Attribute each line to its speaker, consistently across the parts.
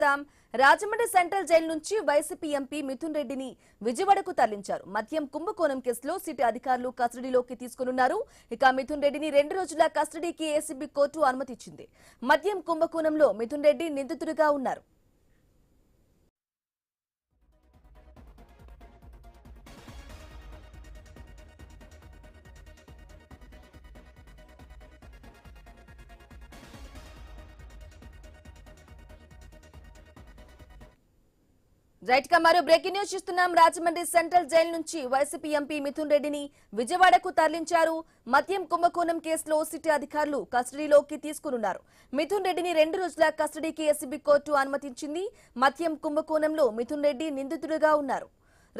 Speaker 1: చూస్తాం. Rajahmundry central jail నుంచి YCP MP Mithun రెడ్డిని విజయవాడకు తరలించారు. మద్యం కుంభకోణం కేసులో సిటీ అధికారులు కస్టడీలోకి తీసుకున్నారు. ఇక మిథున్ రెడ్డిని 2 రోజుల కస్టడీకి ఏసీబీ కోర్టు అనుమతిచ్చింది. మద్యం కుంభకోణంలో మిథున్ రెడ్డి నిందితుడిగా ఉన్నారు. రైట్ గా మరో బ్రేకింగ్ న్యూస్ చూస్తున్నాం. రాజమండ్రి సెంట్రల్ జైలు నుంచి వైసీపీ ఎంపీ మిథున్ రెడ్డిని విజయవాడకు తరలించారు. మద్యం కుంభకోణం కేసులో సిటీ అధికారులు కస్టడీలోకి తీసుకున్నారు. మిథున్ రెడ్డిని 2 రోజుల కస్టడీకి ఏసీబీ కోర్టు అనుమతించింది. మద్యం కుంభకోణంలో మిథున్ రెడ్డి నిందితుడిగా ఉన్నారు.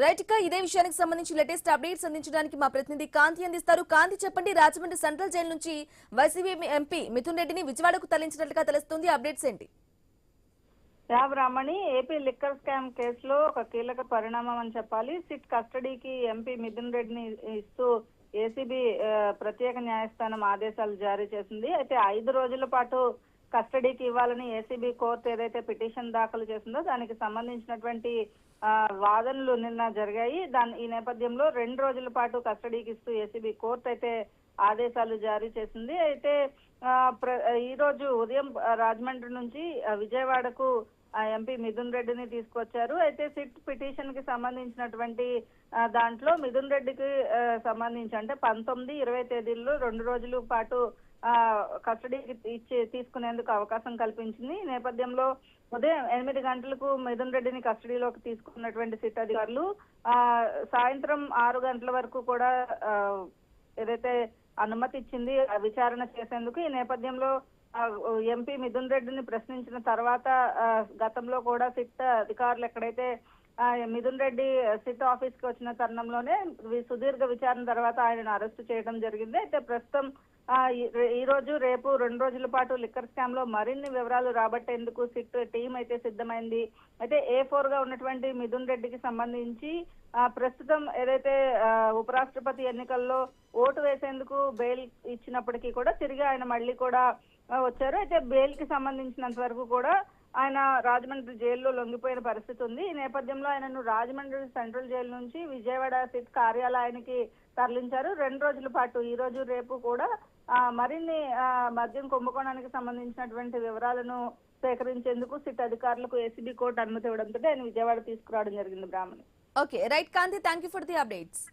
Speaker 1: రైట్ గా ఇదే విషయానికి సంబంధించి లేటెస్ట్ అప్డేట్స్ అందించడానికి మా ప్రతినిధి కాంతి అందిస్తారు. కాంతి, చెప్పండి, రాజమండ్రి సెంట్రల్ జైలు నుంచి వైసీపీ ఎంపీ మిథున్ రెడ్డిని విజయవాడకు తరలించినట్లుగా తెలుస్తుంది. అప్డేట్స్ ఏంటి?
Speaker 2: బ్రాహ్మణి, ఏపీ లిక్కర్ స్కామ్ కేసులో ఒక కీలక పరిణామం అని చెప్పాలి. సిట్ కస్టడీకి ఎంపీ మిథున్ రెడ్డిని ఇస్తూ ఏసీబీ ప్రత్యేక న్యాయస్థానం ఆదేశాలు జారీ చేసింది. అయితే 5 రోజుల పాటు కస్టడీకి ఇవ్వాలని ఏసీబీ కోర్టు ఏదైతే పిటిషన్ దాఖలు చేసిందో దానికి సంబంధించినటువంటి వాదనలు నిన్న జరిగాయి. ఈ నేపథ్యంలో 2 రోజుల పాటు కస్టడీకి ఇస్తూ ఏసీబీ కోర్టు అయితే ఆదేశాలు జారీ చేసింది. అయితే ఈ రోజు ఉదయం రాజమండ్రి నుంచి విజయవాడకు ఎంపీ మిథున్ రెడ్డిని తీసుకొచ్చారు. అయితే సిట్ పిటిషన్ కి సంబంధించినటువంటి దాంట్లో మిథున్ రెడ్డికి సంబంధించి అంటే 19, 20 తేదీల్లో 2 రోజుల పాటు కస్టడీకి తీసుకునేందుకు అవకాశం కల్పించింది. ఈ నేపథ్యంలో ఉదయం 8 గంటలకు మిథున్ రెడ్డిని కస్టడీలోకి తీసుకున్నటువంటి సిట్ అధికారులు సాయంత్రం 6 గంటల వరకు కూడా ఏదైతే అనుమతి ఇచ్చింది విచారణ చేసేందుకు. ఈ నేపథ్యంలో ఎంపీ మిథున్ రెడ్డిని ప్రశ్నించిన తర్వాత గతంలో కూడా సిట్ అధికారులు ఎక్కడైతే మిథున్ రెడ్డి సిట్ ఆఫీస్ కి వచ్చిన తరుణంలోనే సుదీర్ఘ విచారణ తర్వాత ఆయనను అరెస్టు చేయడం జరిగింది. అయితే ప్రస్తుతం ఈ రోజు రేపు 2 రోజుల పాటు లిక్కర్ స్కామ్ లో మరిన్ని వివరాలు రాబట్టేందుకు సిట్ టీం అయితే సిద్ధమైంది. అయితే A4 గా ఉన్నటువంటి మిథున్ రెడ్డికి సంబంధించి ప్రస్తుతం ఏదైతే ఉపరాష్ట్రపతి ఎన్నికల్లో ఓటు వేసేందుకు బెయిల్ ఇచ్చినప్పటికీ కూడా తిరిగి ఆయన మళ్ళీ కూడా వచ్చారు. అయితే బెయిల్ కి సంబంధించినంత వరకు కూడా ఆయన రాజమండ్రి జైల్లో లొంగిపోయిన పరిస్థితి ఉంది. ఈ నేపథ్యంలో ఆయనను రాజమండ్రి సెంట్రల్ జైలు నుంచి విజయవాడ సిట్ కార్యాలయానికి తరలించారు. 2 రోజుల పాటు ఈ రోజు రేపు కూడా మరిన్ని మద్యం కుంభకోణానికి సంబంధించినటువంటి వివరాలను సేకరించేందుకు సిట్ అధికారులకు ఏసీబీ కోర్టు అనుమతి ఇవ్వడంతో ఆయన విజయవాడ తీసుకురావడం జరిగింది. Brahmani.
Speaker 1: Okay, right Kanthi, thank you for the updates.